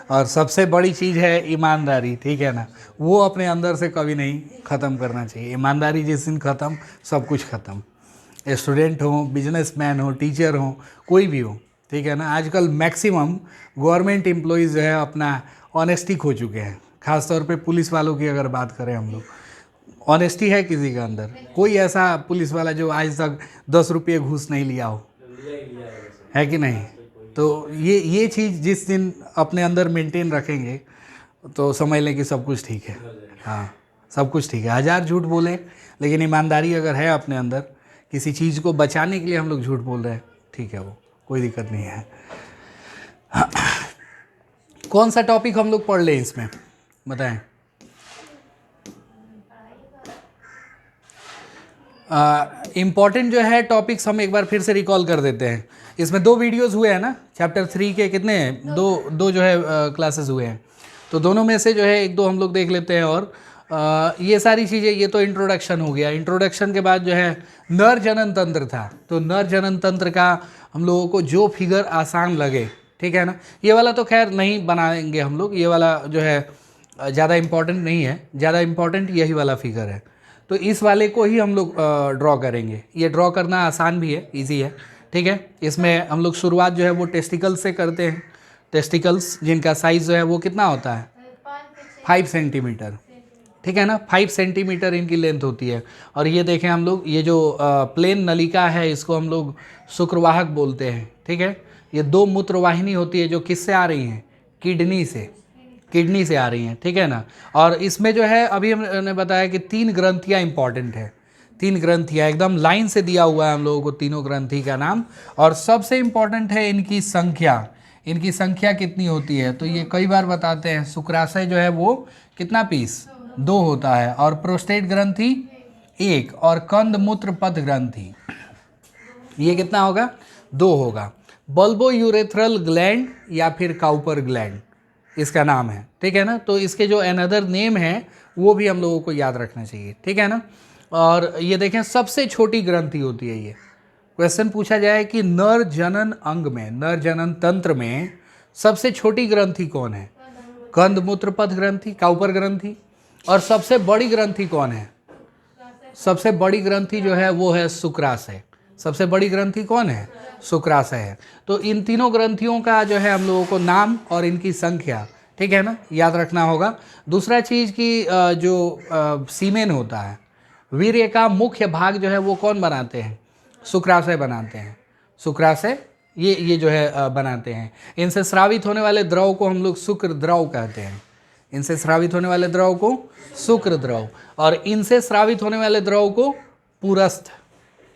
और सबसे बड़ी चीज़ है ईमानदारी, ठीक है ना, वो अपने अंदर से कभी नहीं ख़त्म करना चाहिए। ईमानदारी जिस दिन ख़त्म, सब कुछ ख़त्म। स्टूडेंट हो, बिजनेसमैन हो, टीचर हो, कोई भी हो, ठीक है ना। आजकल मैक्सिमम गवर्नमेंट एम्प्लॉयज़ जो है अपना ऑनेस्टी खो चुके हैं। ख़ासतौर पे पुलिस वालों की अगर बात करें हम लोग, ऑनेस्टी है किसी के अंदर? कोई ऐसा पुलिस वाला जो आज तक 10 रुपये घूस नहीं लिया हो, है कि नहीं? तो ये चीज़ जिस दिन अपने अंदर मेंटेन रखेंगे तो समझ लें कि सब कुछ ठीक है। हाँ, सब कुछ ठीक है। हज़ार झूठ बोलें, लेकिन ईमानदारी अगर है अपने अंदर, किसी चीज़ को बचाने के लिए हम लोग झूठ बोल रहे हैं, ठीक है, वो कोई दिक्कत नहीं है। कौन सा टॉपिक हम लोग पढ़ लें इसमें, बताएं? इम्पॉर्टेंट जो है टॉपिक्स हम एक बार फिर से रिकॉल कर देते हैं। इसमें 2 वीडियोस हुए हैं ना, चैप्टर 3 के कितने हैं? दो जो है क्लासेस हुए हैं, तो दोनों में से जो है 1-2 हम लोग देख लेते हैं। और ये सारी चीज़ें, ये तो इंट्रोडक्शन हो गया। इंट्रोडक्शन के बाद जो है नर जनन तंत्र था, तो नर जनन तंत्र का हम लोगों को जो फिगर आसान लगे, ठीक है ना, ये वाला तो खैर नहीं बनाएंगे हम लोग, ये वाला जो है ज़्यादा इम्पॉर्टेंट नहीं है, ज़्यादा इम्पॉर्टेंट यही वाला फिगर है। तो इस वाले को ही हम लोग ड्रॉ करेंगे। ये ड्रॉ करना आसान भी है, इजी है, ठीक है। इसमें हम लोग शुरुआत जो है वो टेस्टिकल्स से करते हैं। टेस्टिकल्स जिनका साइज़ जो है वो कितना होता है? 5 सेंटीमीटर, ठीक है ना, 5 सेंटीमीटर इनकी लेंथ होती है। और ये देखें हम लोग, ये जो प्लेन नलिका है इसको हम लोग शुक्रवाहक बोलते हैं, ठीक है। ये 2 मूत्रवाहिनी होती है जो किससे आ रही हैं? किडनी से आ रही हैं, ठीक है ना। और इसमें जो है अभी हमने बताया कि 3 ग्रंथियाँ इंपॉर्टेंट है। 3 ग्रंथियाँ एकदम लाइन से दिया हुआ है हम लोगों को, तीनों ग्रंथि का नाम। और सबसे इम्पॉर्टेंट है इनकी संख्या। इनकी संख्या कितनी होती है? तो ये कई बार बताते हैं। शुक्राशय जो है वो कितना पीस? 2 होता है। और प्रोस्टेट ग्रंथि 1, और कंद मूत्र पथ ग्रंथि ये कितना होगा? 2 होगा। बल्बो यूरेथ्रल ग्लैंड या फिर काउपर ग्लैंड इसका नाम है, ठीक है ना। तो इसके जो अनदर नेम है वो भी हम लोगों को याद रखना चाहिए, ठीक है ना। और ये देखें सबसे छोटी ग्रंथि होती है ये। क्वेश्चन पूछा जाए कि नर जनन अंग में, नर जनन तंत्र में सबसे छोटी ग्रंथि कौन है? कंद मूत्र पथ ग्रंथि, काउपर ग्रंथि। और सबसे बड़ी ग्रंथि कौन है? सबसे बड़ी ग्रंथि जो है वो है शुक्राशय। सबसे बड़ी ग्रंथि कौन है? शुक्राशय है। तो इन तीनों ग्रंथियों का जो है हम लोगों को नाम और इनकी संख्या, ठीक है ना, याद रखना होगा। दूसरा चीज़ की जो सीमेन होता है, वीर्य का मुख्य भाग जो है वो कौन बनाते हैं? शुक्राशय बनाते हैं। शुक्राशय ये जो है बनाते हैं। इनसे स्रावित होने वाले द्रव को हम लोग शुक्र द्रव कहते हैं। इनसे स्रावित होने वाले द्रव को शुक्र द्रव, और इनसे स्रावित होने वाले द्रव को पुरस्थ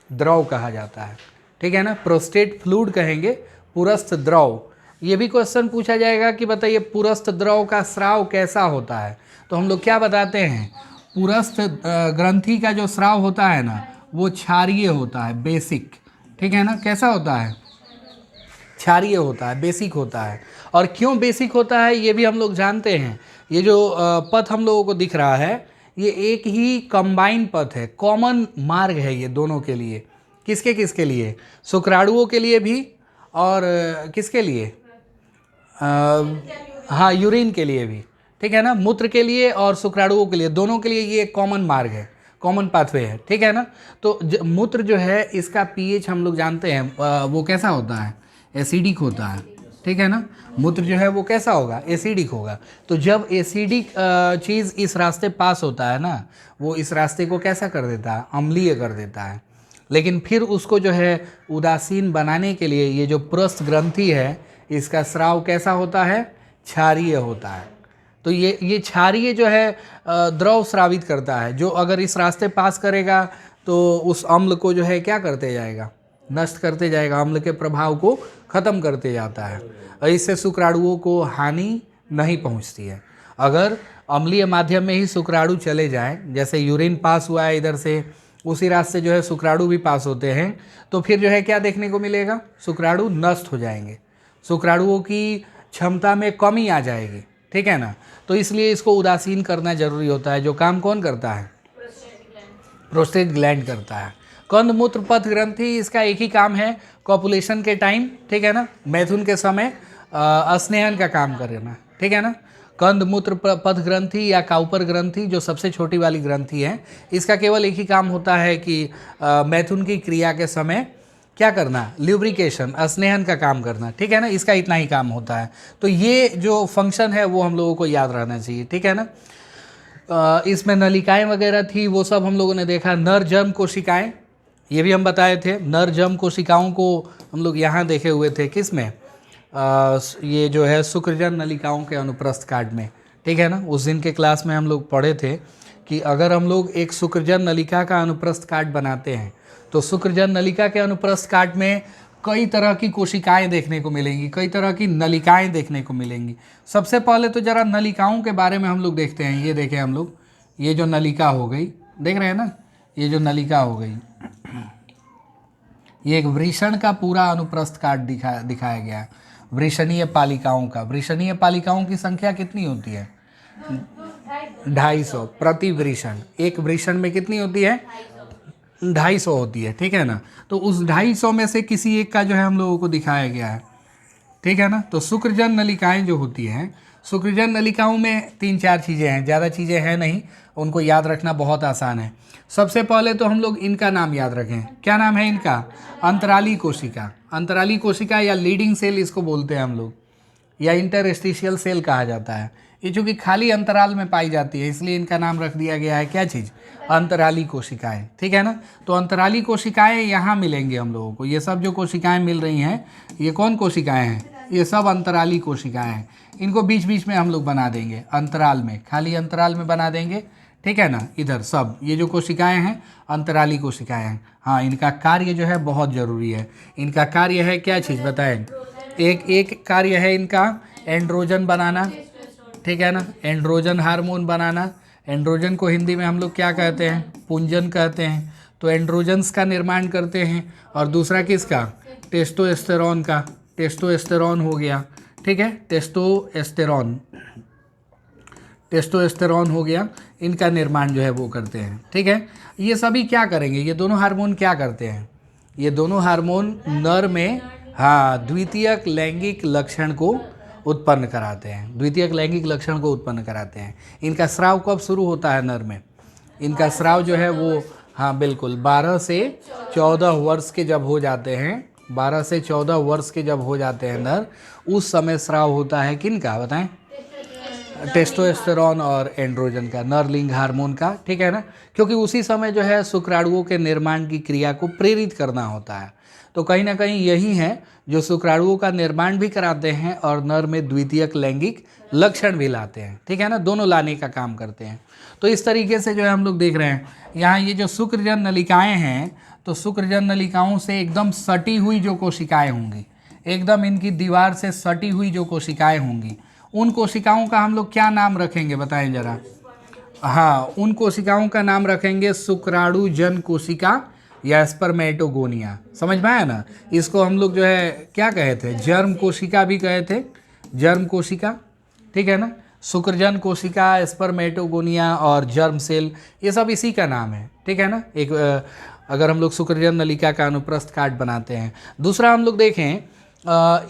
द्रव कहा जाता है, ठीक है ना। प्रोस्टेट फ्लूइड कहेंगे, पुरस्थ द्रव। ये भी क्वेश्चन पूछा जाएगा कि बताइए पुरस्थ द्रव का स्राव कैसा होता है? तो हम लोग क्या बताते हैं? पुरस्थ ग्रंथि का जो स्राव होता है ना वो क्षारीय होता है, बेसिक, ठीक है ना। कैसा होता है? क्षारीय होता है, बेसिक होता है। और क्यों बेसिक होता है ये भी हम लोग जानते हैं। ये जो पथ हम लोगों को दिख रहा है ये एक ही कंबाइन पथ है, कॉमन मार्ग है ये दोनों के लिए। किसके किसके लिए? शुक्राणुओं के लिए भी, और किसके लिए? हाँ, यूरिन के लिए भी, ठीक है ना। मूत्र के लिए और शुक्राणुओं के लिए, दोनों के लिए ये एक कॉमन मार्ग है, कॉमन पाथवे है, ठीक है ना। तो मूत्र जो है इसका पीएच हम लोग जानते हैं वो कैसा होता है? एसिडिक होता है, ठीक है ना। मूत्र जो है वो कैसा होगा? एसिडिक होगा। तो जब एसिडिक चीज़ इस रास्ते पास होता है ना, वो इस रास्ते को कैसा कर देता है? अम्लीय कर देता है। लेकिन फिर उसको जो है उदासीन बनाने के लिए ये जो पुरस्थ ग्रंथि है इसका स्राव कैसा होता है? क्षारीय होता है। तो ये क्षारीय जो है द्रव स्रावित करता है, जो अगर इस रास्ते पास करेगा तो उस अम्ल को जो है क्या करते जाएगा? नष्ट करते जाएगा, अम्ल के प्रभाव को ख़त्म करते जाता है। और इससे शुक्राणुओं को हानि नहीं पहुंचती है। अगर अम्लीय माध्यम में ही शुक्राणु चले जाएं, जैसे यूरिन पास हुआ है इधर से, उसी रास्ते जो है शुक्राणु भी पास होते हैं, तो फिर जो है क्या देखने को मिलेगा? शुक्राणु नष्ट हो जाएंगे, शुक्राणुओं की क्षमता में कमी आ जाएगी, ठीक है ना। तो इसलिए इसको उदासीन करना जरूरी होता है। जो काम कौन करता है? प्रोस्टेट ग्लैंड करता है। कंद मूत्र पथ ग्रंथि इसका एक ही काम है, कॉपुलेशन के टाइम, ठीक है ना, मैथुन के समय स्नेहन का काम करना, ठीक है ना। कंद मूत्र पथ ग्रंथि या काउपर ग्रंथि जो सबसे छोटी वाली ग्रंथि है, इसका केवल एक ही काम होता है कि मैथुन की क्रिया के समय क्या करना, ल्यूब्रिकेशन, स्नेहन का काम करना, ठीक है ना। इसका इतना ही काम होता है। तो ये जो फंक्शन है वो हम लोगों को याद रहना चाहिए, ठीक है ना। इसमें नलिकाएं वगैरह थी, वो सब हम लोगों ने देखा। नर जर्म कोशिकाएं, ये भी हम बताए थे। नर जर्म कोशिकाओं को हम लोग यहाँ देखे हुए थे, किस में, ये जो है शुक्रजन नलिकाओं के अनुप्रस्थ काट में, ठीक है ना। उस दिन के क्लास में हम लोग पढ़े थे कि अगर हम लोग एक शुक्रजन नलिका का अनुप्रस्थ काट बनाते हैं तो शुक्रजन नलिका के अनुप्रस्थ काट में कई तरह की कोशिकाएं देखने को मिलेंगी, कई तरह की नलिकाएं देखने को मिलेंगी। सबसे पहले तो जरा नलिकाओं के बारे में हम लोग देखते हैं। ये देखें हम लोग, ये जो नलिका हो गई, देख रहे हैं ना, ये जो नलिका हो गई, ये एक वृषण का पूरा अनुप्रस्थ काट दिखाया गया है। वृषणीय पालिकाओं का, वृषणीय पालिकाओं की संख्या कितनी होती है, 250 प्रति वृषण। एक वृषण में कितनी होती है, 250 होती है, ठीक है ना। तो उस 250 में से किसी एक का जो है हम लोगों को दिखाया गया है, ठीक है ना। तो शुक्रजन नलिकाएं जो होती हैं, शुक्रजन नलिकाओं में 3-4 चीज़ें हैं, ज़्यादा चीज़ें हैं नहीं, उनको याद रखना बहुत आसान है। सबसे पहले तो हम लोग इनका नाम याद रखें। क्या नाम है इनका, अंतराली कोशिका। अंतराली कोशिका या लीडिंग सेल इसको बोलते हैं हम लोग, या इंटरस्टिशियल सेल कहा जाता है। ये चूँकि खाली अंतराल में पाई जाती है इसलिए इनका नाम रख दिया गया है, क्या चीज़, अंतराली कोशिकाएं, ठीक है ना। तो अंतराली कोशिकाएं यहाँ मिलेंगी हम लोगों को। ये सब जो कोशिकाएं मिल रही हैं, ये कौन कोशिकाएं हैं, ये सब अंतराली कोशिकाएं हैं। इनको बीच बीच में हम लोग बना देंगे, अंतराल में, खाली अंतराल में बना देंगे, ठीक है ना। इधर सब ये जो कोशिकाएं हैं अंतराली कोशिकाएं हैं। हाँ, इनका कार्य जो है बहुत ज़रूरी है। इनका कार्य है क्या चीज़ बताएं, एक कार्य है इनका एंड्रोजन बनाना, ठीक है ना, एंड्रोजन हार्मोन बनाना। एंड्रोजन को हिंदी में हम लोग क्या कहते हैं, पुंजन कहते हैं। तो एंड्रोजन्स का निर्माण करते हैं। और दूसरा किसका, टेस्टोस्टेरोन का, टेस्टोस्टेरोन हो गया, ठीक है, टेस्टोस्टेरोन हो गया, इनका निर्माण जो है वो करते हैं, ठीक है। ये सभी क्या करेंगे, ये दोनों हार्मोन क्या करते हैं, ये दोनों हार्मोन नर में, हाँ, द्वितीयक लैंगिक लक्षण को उत्पन्न कराते हैं, द्वितीयक लैंगिक लक्षण को उत्पन्न कराते हैं। इनका स्राव कब शुरू होता है नर में, इनका स्राव जो है वो, हाँ बिल्कुल, 12 से 14 वर्ष के जब हो जाते हैं, 12 से 14 वर्ष के जब हो जाते हैं नर, उस समय स्राव होता है किनका बताएं, टेस्टोस्टेरोन और एंड्रोजन का, नर लिंग हार्मोन का, ठीक है ना। क्योंकि उसी समय जो है शुक्राणुओं के निर्माण की क्रिया को प्रेरित करना होता है। तो कहीं ना कहीं यही है जो शुक्राणुओं का निर्माण भी कराते हैं और नर में द्वितीयक लैंगिक लक्षण भी लाते हैं, ठीक है ना, दोनों लाने का काम करते हैं। तो इस तरीके से जो है हम लोग देख रहे हैं यहाँ ये जो शुक्रजन नलिकाएं हैं, तो शुक्रजन नलिकाओं से एकदम सटी हुई जो कोशिकाएं होंगी, एकदम इनकी दीवार से सटी हुई जो कोशिकाएं होंगी, उन कोशिकाओं का हम लोग क्या नाम रखेंगे बताएं जरा। हाँ, उन कोशिकाओं का नाम रखेंगे शुक्राणुजन कोशिका या स्पर्मेटोगोनिया। समझ में आया ना। इसको हम लोग जो है क्या कहे थे, जर्म कोशिका भी कहे थे, जर्म कोशिका, ठीक है ना। शुक्रजन कोशिका, स्पर्मेटोगोनिया और जर्म सेल, ये सब इसी का नाम है, ठीक है ना। एक अगर हम लोग शुक्रजन नलिका का अनुप्रस्थ काट बनाते हैं। दूसरा हम लोग देखें,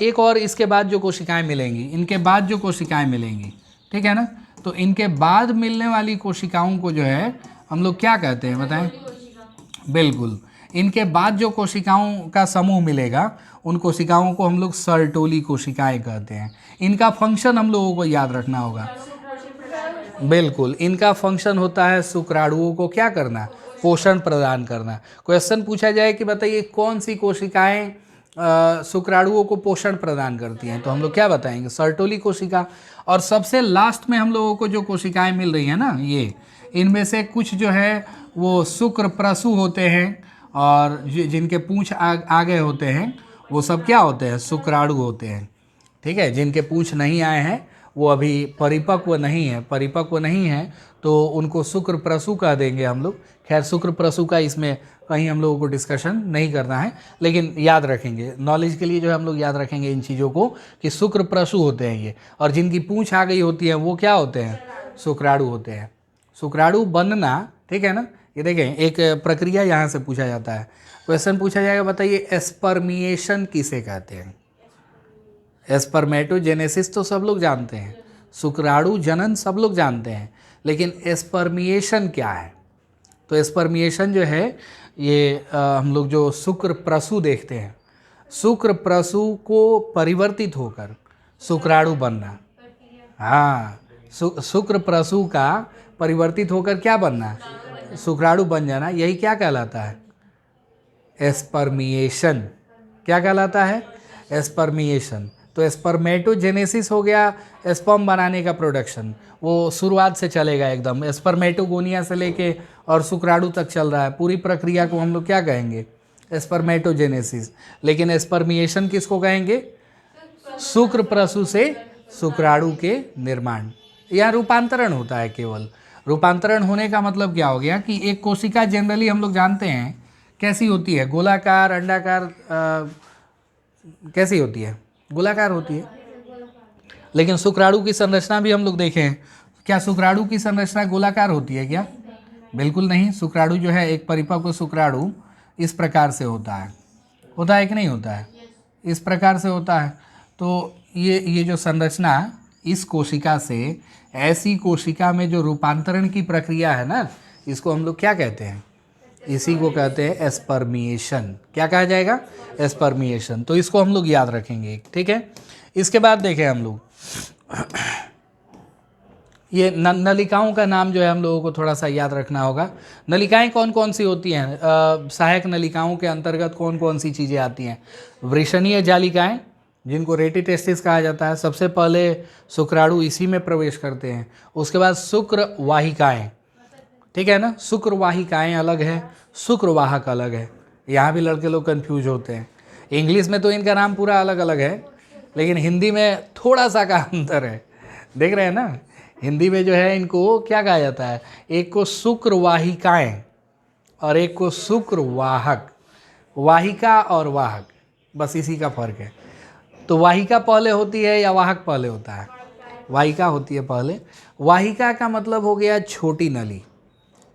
एक और इसके बाद जो कोशिकाएं मिलेंगी, इनके बाद जो कोशिकाएं मिलेंगी, ठीक है ना, तो इनके बाद मिलने वाली कोशिकाओं को जो है हम लोग क्या कहते हैं बताएं। बिल्कुल, इनके बाद जो कोशिकाओं का समूह मिलेगा उन कोशिकाओं को हम लोग सर्टोली कोशिकाएं कहते हैं। इनका फंक्शन हम लोगों को याद रखना होगा। बिल्कुल, इनका फंक्शन होता है शुक्राणुओं को क्या करना, पोषण प्रदान करना। क्वेश्चन पूछा जाए कि बताइए कौन सी कोशिकाएं शुक्राणुओं को पोषण प्रदान करती हैं, तो हम लोग क्या बताएंगे, सर्टोली कोशिका। और सबसे लास्ट में हम लोगों को जो कोशिकाएं मिल रही हैं ना, ये इनमें से कुछ जो है वो शुक्र प्रसु होते हैं, और जिनके पूंछ आगे होते हैं वो सब क्या होते हैं, शुक्राणु होते हैं, ठीक है। जिनके पूंछ नहीं आए हैं वो अभी परिपक्व नहीं है तो उनको शुक्र प्रसु कह देंगे हम लोग। खैर, शुक्र प्रसु का इसमें कहीं हम लोगों को डिस्कशन नहीं करना है, लेकिन याद रखेंगे, नॉलेज के लिए जो है हम लोग याद रखेंगे इन चीज़ों को कि शुक्र प्रसु होते हैं ये, और जिनकी पूंछ आ गई होती है वो क्या होते हैं, शुक्राणु होते हैं। शुक्राणु बनना, ठीक है ना। ये देखें, एक प्रक्रिया यहाँ से पूछा जाता है, क्वेश्चन पूछा जाएगा, बताइए स्पर्मिएशन किसे कहते हैं। स्पर्मेटोजेनेसिस तो सब लोग जानते हैं, शुक्राणु जनन सब लोग जानते हैं, लेकिन स्पर्मिएशन क्या है? तो स्पर्मिएशन जो है ये हम लोग जो शुक्र प्रसू देखते हैं, शुक्र प्रसू को परिवर्तित होकर शुक्राणु बनना। हाँ, शुक्र प्रसू का परिवर्तित होकर क्या बनना? शुक्राणु बन जाना। यही क्या कहलाता है? स्पर्मिएशन। क्या कहलाता है? स्पर्मिएशन। तो स्पर्मेटोजेनेसिस हो गया स्पर्म बनाने का प्रोडक्शन, वो शुरुआत से चलेगा एकदम, स्पर्मेटोगोनिया से लेके और शुक्राणु तक चल रहा है। पूरी प्रक्रिया को हम लोग क्या कहेंगे? स्पर्मेटोजेनेसिस। लेकिन स्पर्मिएशन किसको कहेंगे? शुक्र प्रसू से शुक्राणु के निर्माण। यहाँ रूपांतरण होता है केवल। रूपांतरण होने का मतलब क्या हो गया कि एक कोशिका जनरली हम लोग जानते हैं कैसी होती है, गोलाकार, अंडाकार, कैसी होती है? गोलाकार होती है। लेकिन शुक्राणु की संरचना भी हम लोग देखें, क्या शुक्राणु की संरचना गोलाकार होती है क्या? बिल्कुल नहीं। शुक्राणु जो है, एक परिपक्व शुक्राणु इस प्रकार से होता है कि नहीं होता है? इस प्रकार से होता है। तो ये जो संरचना इस कोशिका से ऐसी कोशिका में जो रूपांतरण की प्रक्रिया है ना, इसको हम लोग क्या कहते हैं? इसी को कहते हैं स्पर्मिएशन। क्या कहा जाएगा? स्पर्मिएशन। तो इसको हम लोग याद रखेंगे, ठीक है। इसके बाद देखें हम लोग ये नलिकाओं का नाम जो है हम लोगों को थोड़ा सा याद रखना होगा। नलिकाएं कौन कौन सी होती हैं? सहायक नलिकाओं के अंतर्गत कौन कौन सी चीज़ें आती हैं? वृषणीय जालिकाएं, जिनको रेटिटेस्टिस कहा जाता है, सबसे पहले शुक्राणु इसी में प्रवेश करते हैं। उसके बाद शुक्र वाहिकाएँ, ठीक है ना। शुक्र वाहिकाएँ अलग है, शुक्र वाहक अलग है। यहाँ भी लड़के लोग कंफ्यूज होते हैं। इंग्लिश में तो इनका नाम पूरा अलग अलग है, लेकिन हिंदी में थोड़ा सा का अंतर है। देख रहे हैं ना, हिंदी में जो है इनको क्या कहा जाता है? एक को शुक्र वाहिकाएँ और एक को शुक्र वाहक। वाहिका और वाहक, बस इसी का फर्क है। तो वाहिका पहले होती है या वाहक पहले होता है? वाहिका होती है पहले। वाहिका का मतलब हो गया छोटी नली,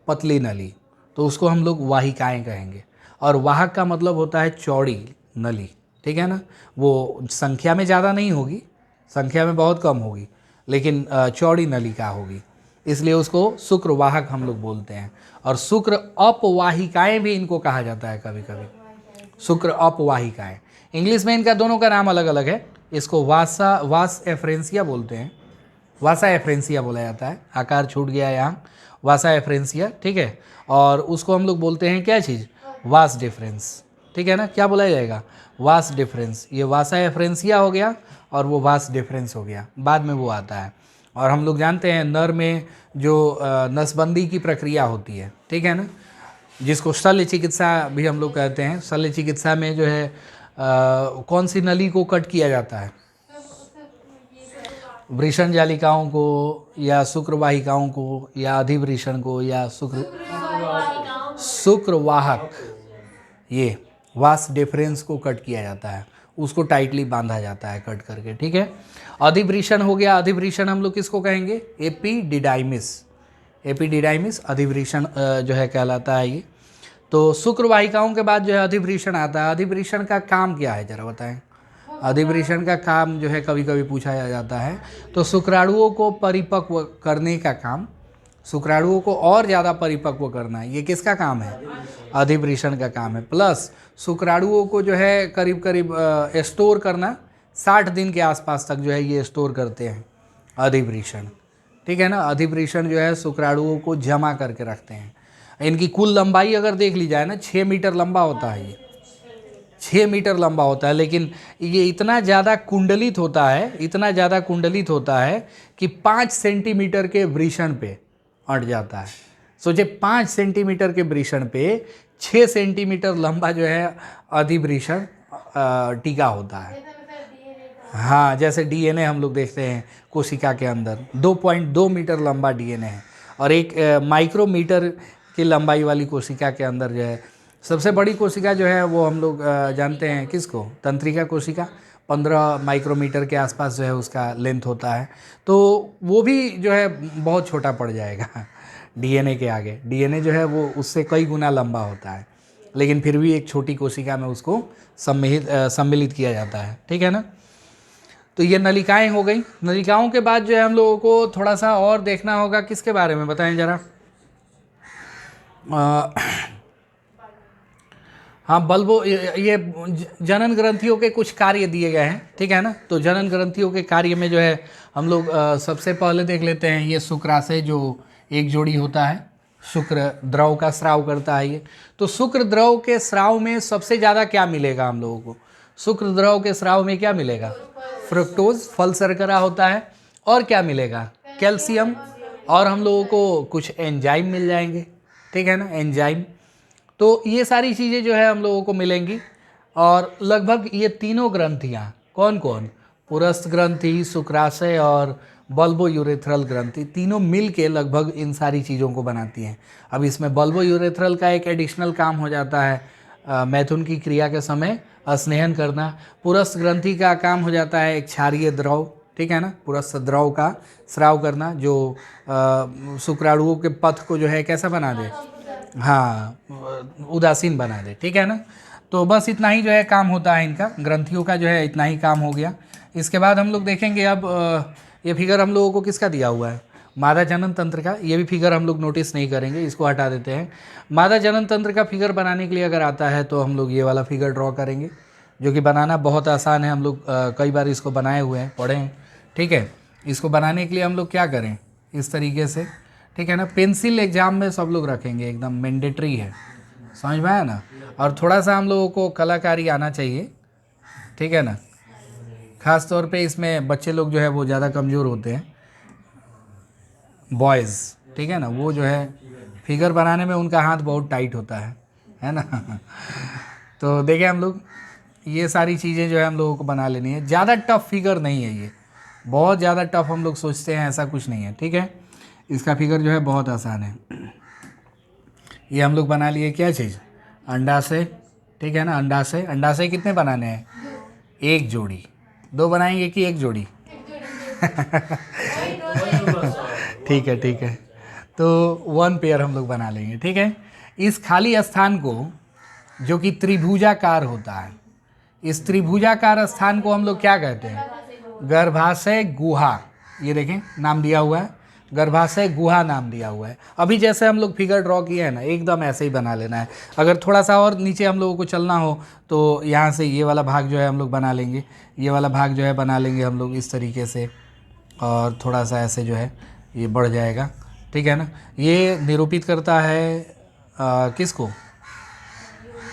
पतली नली, तो उसको हम लोग वाहिकाएं कहेंगे। और वाहक का मतलब होता है चौड़ी नली, ठीक है ना। वो संख्या में ज़्यादा नहीं होगी, संख्या में बहुत कम होगी, लेकिन चौड़ी नलिका होगी, इसलिए उसको शुक्र वाहक हम लोग बोलते हैं। और शुक्र अपवाहिकाएं भी इनको कहा जाता है कभी कभी, शुक्र अपवाहिकाएं। इंग्लिश में इनका दोनों का नाम अलग अलग है। इसको वास एफ्रेंसिया बोलते हैं, वासा एफ्रेंसिया बोला जाता है। आकार छूट गया यहाँ, वासा एफ्रेंसिया, ठीक है। और उसको हम लोग बोलते हैं क्या चीज़? वास डिफरेंस, ठीक है ना। क्या बोला जाएगा? Vas deferens. ये वासा एफ्रेंसिया हो गया और वो वास डिफरेंस हो गया, बाद में वो आता है। और हम लोग जानते हैं नर में जो नसबंदी की प्रक्रिया होती है, ठीक है ना, जिसको शल्य चिकित्सा भी हम लोग कहते हैं। शल्य चिकित्सा में जो है कौन सी नली को कट किया जाता है? वृषण जालिकाओं को या शुक्र वाहिकाओं को या अधिवृषण को या शुक्र वाहक, ये वास डिफरेंस को कट किया जाता है, उसको टाइटली बांधा जाता है कट करके, ठीक है। अधिवृषण हो गया। अधिवृषण हम लोग किसको कहेंगे? एपिडिडाइमिस। एपिडिडाइमिस अधिवृषण जो है कहलाता है ये। तो शुक्र वाहिकाओं के बाद जो है अधिवृषण आता है। अधिवृषण का काम क्या है जरा बताएं? अधिवृषण का काम जो है कभी कभी पूछा जाता है। तो शुक्राणुओं को परिपक्व करने का काम, शुक्राणुओं को और ज़्यादा परिपक्व करना, ये किसका काम है? अधिवृषण का काम है। प्लस शुक्राणुओं को जो है करीब करीब स्टोर करना, 60 दिन के आसपास तक जो है ये स्टोर करते हैं अधिवृषण, ठीक है ना। अधिवृषण जो है शुक्राणुओं को जमा करके रखते हैं। इनकी कुल लंबाई अगर देख ली जाए ना, 6 मीटर लंबा होता है ये, 6 मीटर लंबा होता है। लेकिन ये इतना ज़्यादा कुंडलित होता है, इतना ज़्यादा कुंडलित होता है कि 5 सेंटीमीटर के वृषण पे अट जाता है। सोचे 5 सेंटीमीटर के वृषण पे 6 सेंटीमीटर लंबा जो है अधिवृषण टीका होता है। हाँ, जैसे डीएनए हम लोग देखते हैं कोशिका के अंदर 2.2 मीटर लंबा डीएनए है, और एक माइक्रोमीटर की लंबाई वाली कोशिका के अंदर जो है सबसे बड़ी कोशिका जो है वो हम लोग जानते हैं किसको? तंत्रिका कोशिका। 15 माइक्रोमीटर के आसपास जो है उसका लेंथ होता है। तो वो भी जो है बहुत छोटा पड़ जाएगा डीएनए के आगे। डीएनए जो है वो उससे कई गुना लंबा होता है, लेकिन फिर भी एक छोटी कोशिका में उसको सम्मिलित किया जाता है, ठीक है ना। तो ये नलिकाएं हो गई। नलिकाओं के बाद जो है हम लोगों को थोड़ा सा और देखना होगा किसके बारे में, बताएं जरा। हाँ, बल्बो ये जनन ग्रंथियों के कुछ कार्य दिए गए हैं, ठीक है ना। तो जनन ग्रंथियों के कार्य में जो है हम लोग सबसे पहले देख लेते हैं ये शुक्राशय जो एक जोड़ी होता है, शुक्र द्रव का स्राव करता है ये। तो शुक्र द्रव के स्राव में सबसे ज़्यादा क्या मिलेगा हम लोगों को? शुक्र द्रव के स्राव में क्या मिलेगा? फ्रुक्टोज, फल शर्करा होता है। और क्या मिलेगा? कैल्शियम। और हम लोगों को कुछ एंजाइम मिल जाएंगे, ठीक है ना, एंजाइम। तो ये सारी चीज़ें जो है हम लोगों को मिलेंगी। और लगभग ये तीनों ग्रंथियाँ कौन कौन? पुरस्थ ग्रंथि, शुक्राशय और बल्बो यूरेथ्रल ग्रंथि, तीनों मिल के लगभग इन सारी चीज़ों को बनाती हैं। अब इसमें बल्बो यूरेथ्रल का एक एडिशनल काम हो जाता है मैथुन की क्रिया के समय स्नेहन करना। पुरस्थ ग्रंथि का काम हो जाता है एक क्षारीय द्रव, ठीक है ना, पुरस्थ द्रव का स्राव करना, जो शुक्राणुओं के पथ को जो है कैसा बना दे, हाँ, उदासीन बना दे, ठीक है ना। तो बस इतना ही जो है काम होता है इनका, ग्रंथियों का जो है इतना ही काम हो गया। इसके बाद हम लोग देखेंगे अब ये फिगर हम लोगों को किसका दिया हुआ है? मादा जनन तंत्र का। ये भी फिगर हम लोग नोटिस नहीं करेंगे, इसको हटा देते हैं। मादा जनन तंत्र का फिगर बनाने के लिए अगर आता है तो हम लोग ये वाला फिगर ड्रॉ करेंगे, जो कि बनाना बहुत आसान है। हम लोग कई बार इसको बनाए हुए हैं, पढ़े हैं, ठीक है। इसको बनाने के लिए हम लोग क्या करें, इस तरीके से, ठीक है ना। पेंसिल एग्जाम में सब लोग रखेंगे, एकदम मैंडेटरी है, समझ में आया ना। और थोड़ा सा हम लोगों को कलाकारी आना चाहिए, ठीक है ना। ख़ास तौर पे इसमें बच्चे लोग जो है वो ज़्यादा कमज़ोर होते हैं, बॉयज़, ठीक है ना। वो जो है फिगर बनाने में उनका हाथ बहुत टाइट होता है ना। तो देखें हम लोग ये सारी चीज़ें जो है हम लोगों को बना लेनी है। ज़्यादा टफ फिगर नहीं है ये, बहुत ज़्यादा टफ हम लोग सोचते हैं ऐसा कुछ नहीं है, ठीक है। इसका फिगर जो है बहुत आसान है। ये हम लोग बना लिए क्या चीज़? अंडाशय, ठीक है ना। अंडाशय, अंडाशय कितने बनाने हैं? एक जोड़ी। दो बनाएंगे कि एक जोड़ी? ठीक है, ठीक है। तो 1 पेयर हम लोग बना लेंगे, ठीक है। इस खाली स्थान को, जो कि त्रिभुजाकार होता है, इस त्रिभुजाकार स्थान को हम लोग क्या कहते हैं? गर्भाशय गुहा। ये देखें नाम दिया हुआ है, गर्भाशय गुहा नाम दिया हुआ है। अभी जैसे हम लोग फिगर ड्रॉ किए हैं ना, एकदम ऐसे ही बना लेना है। अगर थोड़ा सा और नीचे हम लोगों को चलना हो तो यहाँ से ये वाला भाग जो है हम लोग बना लेंगे, ये वाला भाग जो है बना लेंगे हम लोग इस तरीके से, और थोड़ा सा ऐसे जो है ये बढ़ जाएगा, ठीक है ना। ये निरूपित करता है किसको?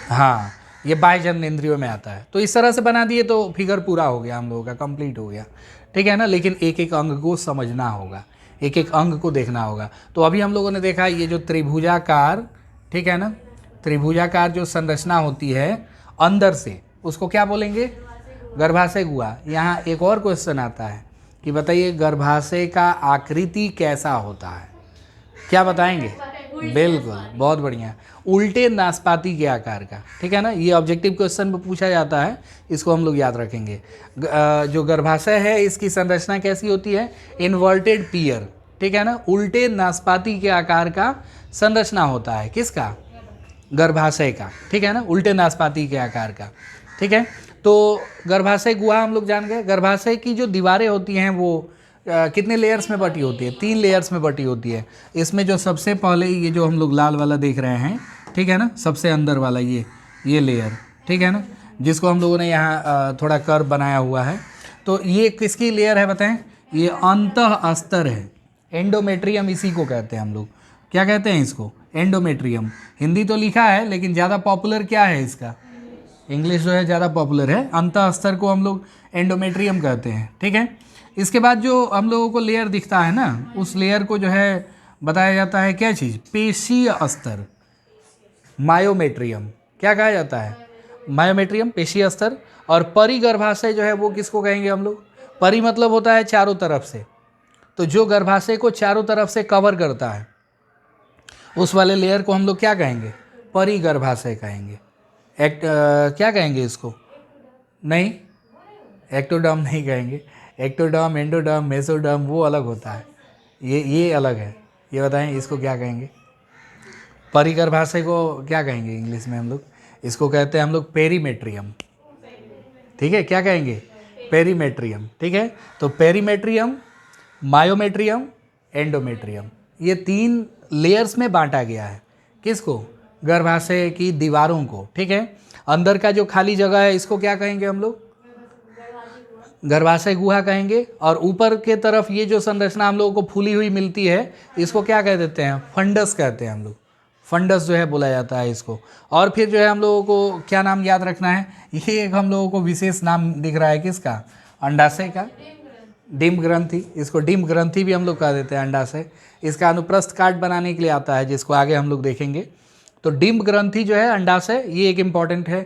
हाँ, ये बाह्य जननेंद्रियों में आता है। तो इस तरह से बना दिए तो फिगर पूरा हो गया हम लोगों का, कंप्लीट हो गया, ठीक है ना। लेकिन एक एक अंग को समझना होगा, एक एक अंग को देखना होगा। तो अभी हम लोगों ने देखा ये जो त्रिभुजाकार, ठीक है ना, त्रिभुजाकार जो संरचना होती है अंदर से, उसको क्या बोलेंगे? गर्भाशय गुहा। यहाँ एक और क्वेश्चन आता है कि बताइए गर्भाशय का आकृति कैसा होता है? क्या बताएंगे? बिल्कुल, बहुत बढ़िया, उल्टे नाशपाती के आकार का, ठीक है ना। ये ऑब्जेक्टिव क्वेश्चन में पूछा जाता है, इसको हम लोग याद रखेंगे। जो गर्भाशय है इसकी संरचना कैसी होती है? इन्वर्टेड पीयर, ठीक है ना, उल्टे नाशपाती के आकार का संरचना होता है। किसका? गर्भाशय का, ठीक है ना, उल्टे नाशपाती के आकार का, ठीक है। तो गर्भाशय गुहा हम लोग जान गए। गर्भाशय की जो दीवारें होती हैं वो कितने लेयर्स में बटी होती है? 3 लेयर्स में बटी होती है। इसमें जो सबसे पहले ये जो हम लोग लाल वाला देख रहे हैं, ठीक है ना, सबसे अंदर वाला ये लेयर, ठीक है ना, जिसको हम लोगों ने यहाँ थोड़ा कर्व बनाया हुआ है। तो ये किसकी लेयर है बताएं? ये अंतः अस्तर है, एंडोमेट्रियम इसी को कहते हैं हम लोग। क्या कहते हैं इसको? एंडोमेट्रियम। हिंदी तो लिखा है लेकिन ज़्यादा पॉपुलर क्या है इसका? इंग्लिश जो है ज़्यादा पॉपुलर है। अंतः अस्तर को हम लोग एंडोमेट्रियम कहते हैं, ठीक है। इसके बाद जो हम लोगों को लेयर दिखता है ना, उस लेयर को जो है बताया जाता है क्या चीज़? पेशीय अस्तर, मायोमेट्रियम। क्या कहा जाता है? मायोमेट्रियम, पेशीय अस्तर। और परिगर्भाशय जो है वो किसको कहेंगे हम लोग? परि मतलब होता है चारों तरफ से, तो जो गर्भाशय को चारों तरफ से कवर करता है उस वाले लेयर को हम लोग क्या कहेंगे? परिगर्भाशय कहेंगे। क्या कहेंगे इसको? नहीं, एक्टोडर्म नहीं कहेंगे। एक्टोडर्म, एंडोडर्म, मेसोडर्म वो अलग होता है, ये अलग है। ये बताएं इसको क्या कहेंगे? परिगर्भाशय को क्या कहेंगे इंग्लिश में हम लोग? इसको कहते हैं हम लोग पेरीमेट्रियम, ठीक है। क्या कहेंगे? पेरीमेट्रियम, ठीक है। तो पेरीमेट्रियम, मायोमेट्रियम, एंडोमेट्रियम, ये 3 लेयर्स में बांटा गया है। किसको? गर्भाशय की दीवारों को, ठीक है। अंदर का जो खाली जगह है इसको क्या कहेंगे हम लोग? गर्भाशय गुहा कहेंगे। और ऊपर के तरफ ये जो संरचना हम लोगों को फूली हुई मिलती है इसको क्या कह देते हैं? फंडस कहते हैं हम लोग। फंडस जो है बोला जाता है इसको। और फिर जो है हम लोगों को क्या नाम याद रखना है? ये एक हम लोगों को विशेष नाम दिख रहा है किसका? अंडाशय का। डिम्ब ग्रंथि, इसको डिम्ब ग्रंथि भी हम लोग कह देते हैं अंडाशय। इसका अनुप्रस्थ काट बनाने के लिए आता है, जिसको आगे हम लोग देखेंगे। तो डिम्ब ग्रंथि जो है अंडाशय, ये एक इम्पॉर्टेंट है।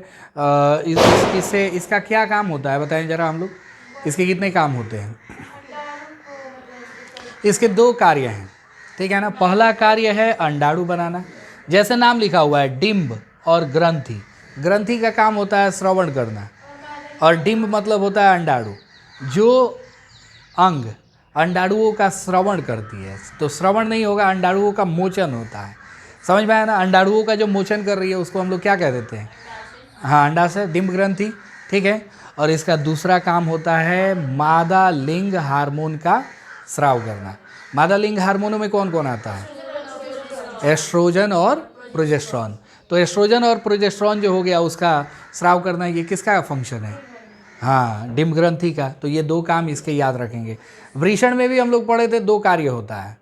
इससे इसका क्या काम होता है बताएं जरा हम लोग, इसके कितने काम होते हैं? इसके 2 कार्य हैं, ठीक है ना। पहला कार्य है अंडाणु बनाना, जैसे नाम लिखा हुआ है डिम्ब और ग्रंथि। ग्रंथि का काम होता है श्रवण करना, और डिम्ब मतलब होता है अंडाणु। जो अंग अंडाणुओं का श्रवण करती है, तो श्रवण नहीं होगा, अंडाणुओं का मोचन होता है। समझ में आया ना? अंडाणुओं का जो मोचन कर रही है उसको हम लोग क्या कह देते हैं? हाँ, अंडाशय, डिम्ब ग्रंथि, ठीक है। और इसका दूसरा काम होता है मादा लिंग हार्मोन का स्राव करना। मादा लिंग हार्मोनों में कौन कौन आता है? एस्ट्रोजन और प्रोजेस्टेरॉन। तो एस्ट्रोजन और प्रोजेस्टेरॉन जो हो गया उसका स्राव करना, ये किसका फंक्शन है? हाँ, डिम्ब ग्रंथि का। तो ये 2 काम इसके याद रखेंगे। वृषण में भी हम लोग पढ़े थे 2 कार्य होता है,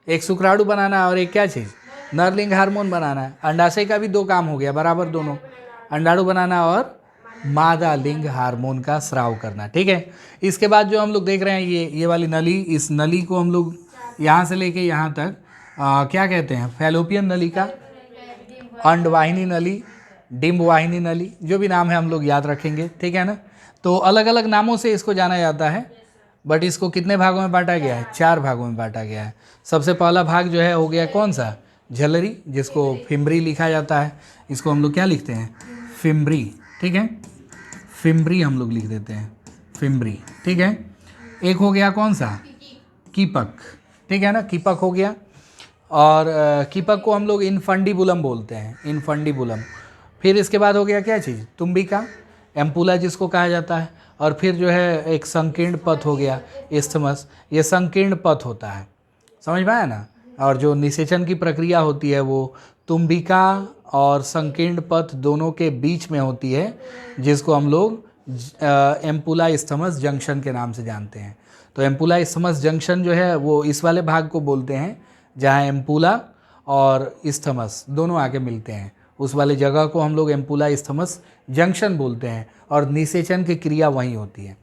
एक शुक्राणु बनाना और एक क्या चीज़? नरलिंग हार्मोन बनाना। अंडाशय का भी 2 काम हो गया बराबर दोनों, अंडाणु बनाना और मादा लिंग हार्मोन का स्राव करना, ठीक है। इसके बाद जो हम लोग देख रहे हैं ये वाली नली, इस नली को हम लोग यहाँ से लेके यहाँ तक क्या कहते हैं? फैलोपियन नलिका, अंडवाहिनी नली, डिम्ब वाहिनी नली, जो भी नाम है हम लोग याद रखेंगे, ठीक है ना। तो अलग अलग नामों से इसको जाना जाता है, बट इसको कितने भागों में बांटा गया है? 4 भागों में बांटा गया है। सबसे पहला भाग जो है हो गया कौन सा? झलरी, जिसको फिम्बरी लिखा जाता है। इसको हम लोग क्या लिखते हैं? फिम्बरी, ठीक है। फिम्बरी हम लोग लिख देते हैं, फिम्बरी, ठीक है। एक हो गया कौन सा? कीपक, ठीक है ना, कीपक हो गया। और कीपक को हम लोग इनफंडिबुलम बोलते हैं, इनफंडिबुलम। फिर इसके बाद हो गया क्या चीज़? तुम्बिका, एम्पुला जिसको कहा जाता है। और फिर जो है एक संकीर्ण पथ हो गया, इस्थमस। ये संकीर्ण पथ होता है, समझ में आया ना। और जो निषेचन की प्रक्रिया होती है वो तुम्बिका और संकीर्ण पथ दोनों के बीच में होती है, जिसको हम लोग एम्पुला इस्थमस जंक्शन के नाम से जानते हैं। तो एम्पुला इस्थमस जंक्शन जो है वो इस वाले भाग को बोलते हैं जहाँ एम्पुला और इस्थमस दोनों आके मिलते हैं, उस वाले जगह को हम लोग एम्पुला इस्थमस जंक्शन बोलते हैं। और निषेचन की क्रिया वहीं होती है।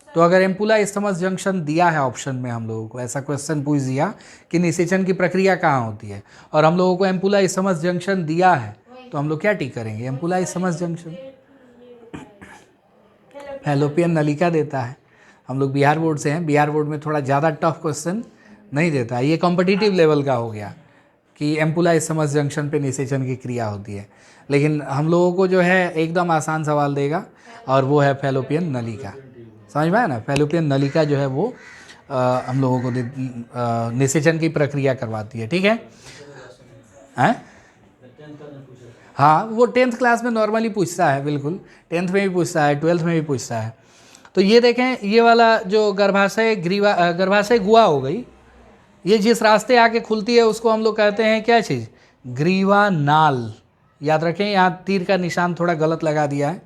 तो अगर एम्पुला इस्थमस जंक्शन दिया है ऑप्शन में, हम लोगों को ऐसा क्वेश्चन पूछ दिया कि निषेचन की प्रक्रिया कहाँ होती है, और हम लोगों को एम्पुला इस्थमस जंक्शन दिया है, तो हम लोग क्या टिक करेंगे? Ampulla isthmus junction. फैलोपियन नलिका देता है। हम लोग बिहार बोर्ड से हैं, बिहार बोर्ड में थोड़ा ज़्यादा टफ क्वेश्चन नहीं देता है, ये कॉम्पिटिटिव लेवल का हो गया कि एम्पुला इस्थमस जंक्शन पे निषेचन की क्रिया होती है। लेकिन हम लोगों को जो है एकदम आसान सवाल देगा, और वो है फैलोपियन नलिका। समझ में आया ना? फैलोपियन नलिका जो है वो हम लोगों को निषेचन की प्रक्रिया करवाती है, ठीक है। हैं? हाँ, वो 10th क्लास में नॉर्मली पूछता है, बिल्कुल 10th में भी पूछता है, 12th में भी पूछता है। तो ये देखें, ये वाला जो गर्भाशय गर्भाशय गुहा हो गई, ये जिस रास्ते आके खुलती है उसको हम लोग कहते हैं क्या चीज़? ग्रीवा नाल। याद रखें, यहाँ तीर का निशान थोड़ा गलत लगा दिया है,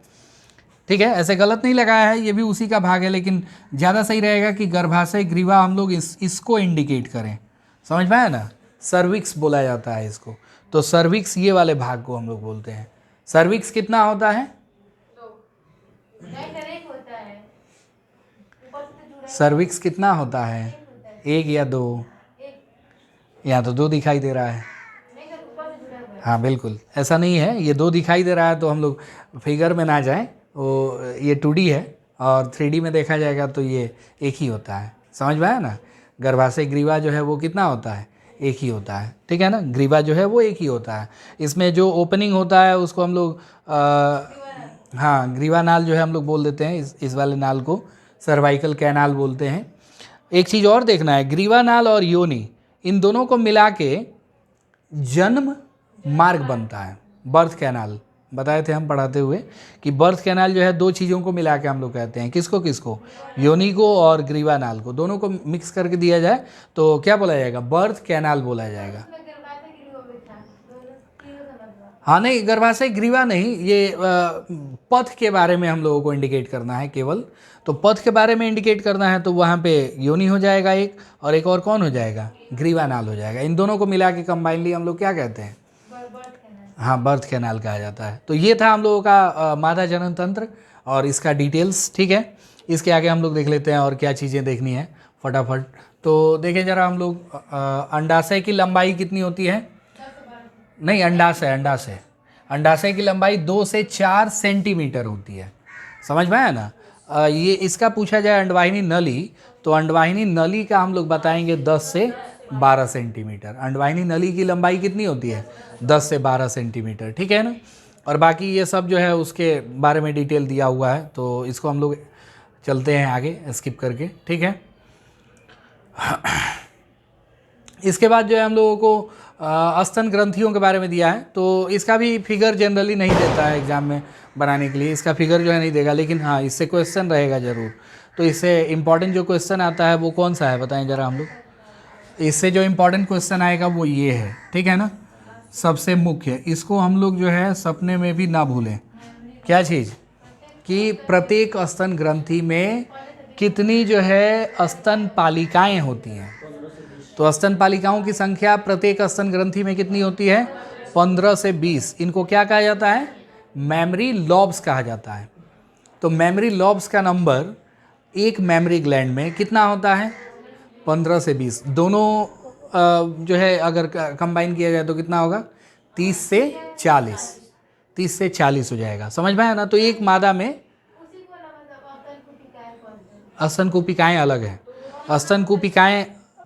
ठीक है। ऐसे गलत नहीं लगाया है, ये भी उसी का भाग है, लेकिन ज़्यादा सही रहेगा कि गर्भाशय ग्रीवा हम लोग इसको इंडिकेट करें। समझ में आया ना? सर्विक्स बोला जाता है इसको। तो सर्विक्स ये वाले भाग को हम लोग बोलते हैं। सर्विक्स कितना होता है? सर्विक्स कितना होता है? 1 या 2? यहाँ तो 2 दिखाई दे रहा है। हाँ बिल्कुल, ऐसा नहीं है, ये 2 दिखाई दे रहा है तो हम लोग फिगर में ना जाएं, वो ये 2D है, और 3D में देखा जाएगा तो ये एक ही होता है। समझ में आया ना? गर्भाशय ग्रीवा जो है वो कितना होता है? एक ही होता है, ठीक है ना। ग्रीवा जो है वो एक ही होता है। इसमें जो ओपनिंग होता है उसको हम लोग हाँ, ग्रीवा नाल जो है हम लोग बोल देते हैं, इस वाले नाल को सर्वाइकल कैनाल बोलते हैं। एक चीज़ और देखना है, ग्रीवा नाल और योनि इन दोनों को मिला के जन्म मार्ग बनता है, बर्थ कैनाल, बताए थे हम पढ़ाते हुए कि बर्थ कैनाल जो है दो चीज़ों को मिला के हम लोग कहते हैं, किसको किसको, योनि को और ग्रीवा नाल को, दोनों को मिक्स करके दिया जाए तो क्या बोला जाएगा, बर्थ कैनाल बोला जाएगा। हाँ नहीं, गर्भाशय ग्रीवा नहीं, ये पथ के बारे में हम लोगों को इंडिकेट करना है केवल। तो पथ के बारे में इंडिकेट करना है तो वहाँ पे योनि हो जाएगा एक, और एक और कौन हो जाएगा, ग्रीवा नाल हो जाएगा। इन दोनों को मिला के कंबाइनली हम लोग क्या कहते हैं, हाँ बर्थ कैनाल कहा जाता है। तो ये था हम लोगों का मादा जनन तंत्र और इसका डिटेल्स, ठीक है। इसके आगे हम लोग देख लेते हैं और क्या चीज़ें देखनी है फटाफट। तो देखें ज़रा हम लोग, अंडाशय की लंबाई कितनी होती है, नहीं अंडाशय अंडाशय की लंबाई 2 से 4 सेंटीमीटर होती है, समझ में आया ना। ये इसका पूछा जाए अंडवाहिनी नली, तो अंडवाहिनी नली का हम लोग बताएंगे 10 से 12 सेंटीमीटर। अंडवाहिनी नली की लंबाई कितनी होती है, 10 से 12 सेंटीमीटर, ठीक है ना। और बाकी ये सब जो है उसके बारे में डिटेल दिया हुआ है, तो इसको हम लोग चलते हैं आगे स्किप करके, ठीक है। इसके बाद जो है हम लोगों को स्तन ग्रंथियों के बारे में दिया है, तो इसका भी फिगर जनरली नहीं देता है एग्जाम में बनाने के लिए, इसका फिगर जो है नहीं देगा, लेकिन हाँ इससे क्वेश्चन रहेगा ज़रूर। तो इससे इम्पॉर्टेंट जो क्वेश्चन आता है वो कौन सा है बताएं ज़रा हम लोग। इससे जो इम्पॉर्टेंट क्वेश्चन आएगा वो ये है, ठीक है ना, सबसे मुख्य। इसको हम लोग जो है सपने में भी ना भूलें, क्या चीज़, कि प्रत्येक स्तन ग्रंथि में कितनी जो है स्तन पालिकाएँ होती हैं। तो स्तन पालिकाओं की संख्या प्रत्येक स्तन ग्रंथि में कितनी होती है, 15 से 20। इनको क्या कहा जाता है, मेमरी लॉब्स कहा जाता है। तो मेमरी लॉब्स का नंबर एक मेमरी ग्लैंड में कितना होता है, 15 से 20। दोनों जो है अगर कंबाइन किया जाए तो कितना होगा, 30 से 40, 30 से 40 हो जाएगा, समझ में आया ना। तो एक मादा में स्तन कूपिकाएँ अलग है, स्तन कूपिकाएँ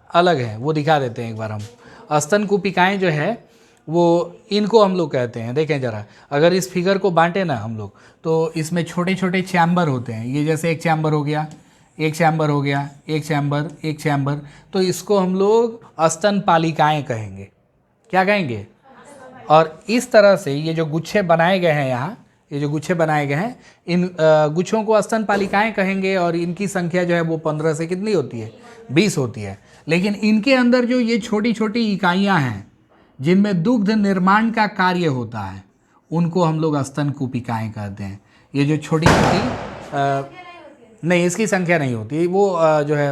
अलग है, वो दिखा देते हैं एक बार हम। स्तन कूपिकाएँ जो है वो इनको हम लोग कहते हैं, देखें ज़रा, अगर इस फिगर को बांटे ना हम लोग तो इसमें छोटे छोटे चैम्बर होते हैं। ये जैसे एक चैम्बर हो गया, एक चैम्बर हो गया, एक चैम्बर, एक चैम्बर, तो इसको हम लोग स्तन पालिकाएँ कहेंगे, क्या कहेंगे। और इस तरह से ये जो गुच्छे बनाए गए हैं यहाँ, ये जो गुच्छे बनाए गए हैं, इन गुच्छों को स्तन पालिकाएँ कहेंगे, और इनकी संख्या जो है वो 15 से कितनी होती है, 20 होती है। लेकिन इनके अंदर जो ये छोटी छोटी इकाइयाँ हैं जिनमें दुग्ध निर्माण का कार्य होता है, उनको हम लोग स्तन कूपिकाएँ कहते हैं। ये जो छोटी छोटी नहीं, इसकी संख्या नहीं होती, वो जो है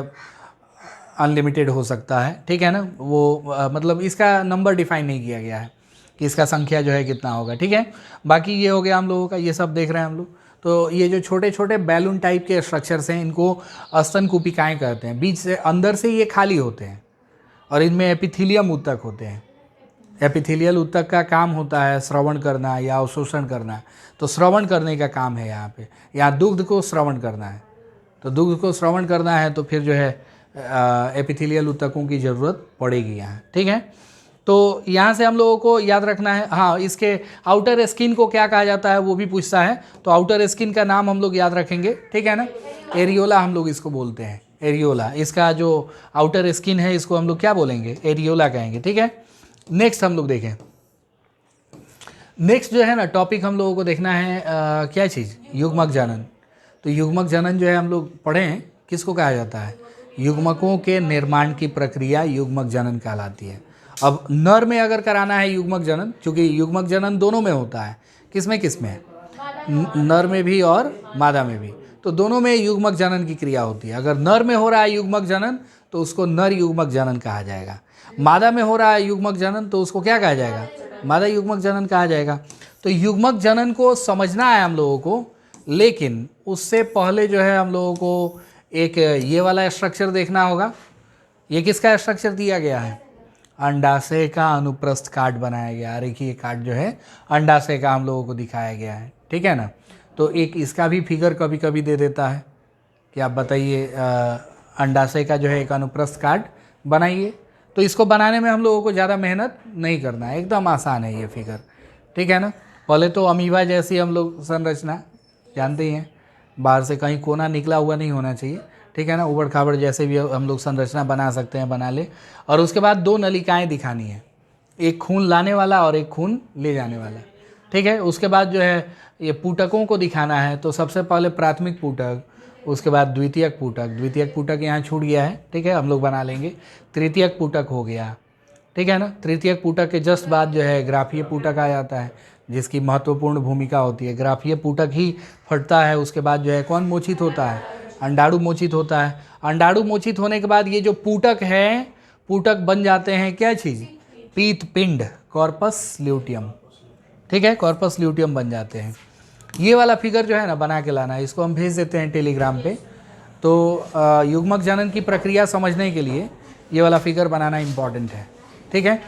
अनलिमिटेड हो सकता है, ठीक है ना। वो मतलब इसका नंबर डिफाइन नहीं किया गया है कि इसका संख्या जो है कितना होगा, ठीक है। बाकी ये हो गया हम लोगों का, ये सब देख रहे हैं हम लोग। तो ये जो छोटे छोटे बैलून टाइप के स्ट्रक्चर्स हैं इनको स्तन कूपिकाएँ कहते हैं। बीच से अंदर से ये खाली होते हैं और इनमें एपिथीलियम ऊतक होते हैं। एपिथेलियल ऊतक का काम होता है श्रवण करना या अवशोषण करना। तो श्रवण करने का काम है यहाँ पे, यहाँ दुग्ध को श्रवण करना है। तो दुग्ध को श्रवण करना है तो फिर जो है एपिथेलियल ऊतकों की ज़रूरत पड़ेगी यहाँ, ठीक है। तो यहाँ से हम लोगों को याद रखना है। हाँ, इसके आउटर स्किन को क्या कहा जाता है वो भी पूछता है, तो आउटर स्किन का नाम हम लोग याद रखेंगे, ठीक है ना। एरियोला हम लोग इसको बोलते हैं, एरियोला। इसका जो आउटर स्किन है इसको हम लोग क्या बोलेंगे, एरियोला कहेंगे, ठीक है। नेक्स्ट हम लोग देखें, नेक्स्ट जो है ना टॉपिक हम लोगों को देखना है क्या चीज़, युग्मक जनन। तो युग्मक जनन जो है हम लोग पढ़े हैं, किसको कहा जाता है, युग्मकों के निर्माण की प्रक्रिया युग्मक जनन कहलाती है। अब नर में अगर कराना है युग्मक जनन, क्योंकि युग्मक जनन दोनों में होता है, किसमें किसमें, नर में भी और मादा में भी। तो दोनों में युग्मक जनन की क्रिया होती है। अगर नर में हो रहा है युग्मक जनन तो उसको नर युग्मक जनन कहा जाएगा। मादा में हो रहा है युग्मक जनन तो उसको क्या कहा जाएगा, मादा युग्मक जनन कहा जाएगा। तो युग्मक जनन को समझना है हम लोगों को, लेकिन उससे पहले जो है हम लोगों को एक ये वाला स्ट्रक्चर देखना होगा। ये किसका स्ट्रक्चर दिया गया है, अंडाशय का अनुप्रस्थ काट बनाया गया। देखिए काट जो है अंडाशय का हम लोगों को दिखाया गया है, ठीक है ना। तो एक इसका भी फिगर कभी कभी दे देता है कि आप बताइए अंडाशय का जो है एक अनुप्रस्थ काट बनाइए। तो इसको बनाने में हम लोगों को ज़्यादा मेहनत नहीं करना है, एकदम आसान है ये फिगर, ठीक है ना। पहले तो अमीबा जैसी हम लोग संरचना जानते ही हैं, बाहर से कहीं कोना निकला हुआ नहीं होना चाहिए, ठीक है ना। उबड़ खाबड़ जैसे भी हम लोग संरचना बना सकते हैं, बना ले। और उसके बाद 2 नलिकाएं दिखानी है, एक खून लाने वाला और एक खून ले जाने वाला। ठीक है। उसके बाद जो है ये पूटकों को दिखाना है, तो सबसे पहले प्राथमिक पूटक, उसके बाद द्वितीयक पूटक। द्वितीयक पूटक यहाँ छूट गया है, ठीक है, हम लोग बना लेंगे। तृतीयक पूटक हो गया, ठीक है ना। तृतीयक पूटक के जस्ट बाद जो है ग्राफीय पूटक आ जाता है, जिसकी महत्वपूर्ण भूमिका होती है। ग्राफीय पूटक ही फटता है, उसके बाद जो है कौन मोचित होता है, अंडाणु मोचित होता है। अंडाणु मोचित होने के बाद ये जो पूटक है, पूटक बन जाते हैं क्या चीज़, पीत पिंड, कॉर्पस ल्यूटियम, ठीक है, कॉर्पस ल्यूटियम बन जाते हैं। ये वाला फिगर जो है ना बना के लाना है, इसको हम भेज देते हैं टेलीग्राम पे। तो युग्मक जनन की प्रक्रिया समझने के लिए ये वाला फिगर बनाना इम्पॉर्टेंट है, ठीक है।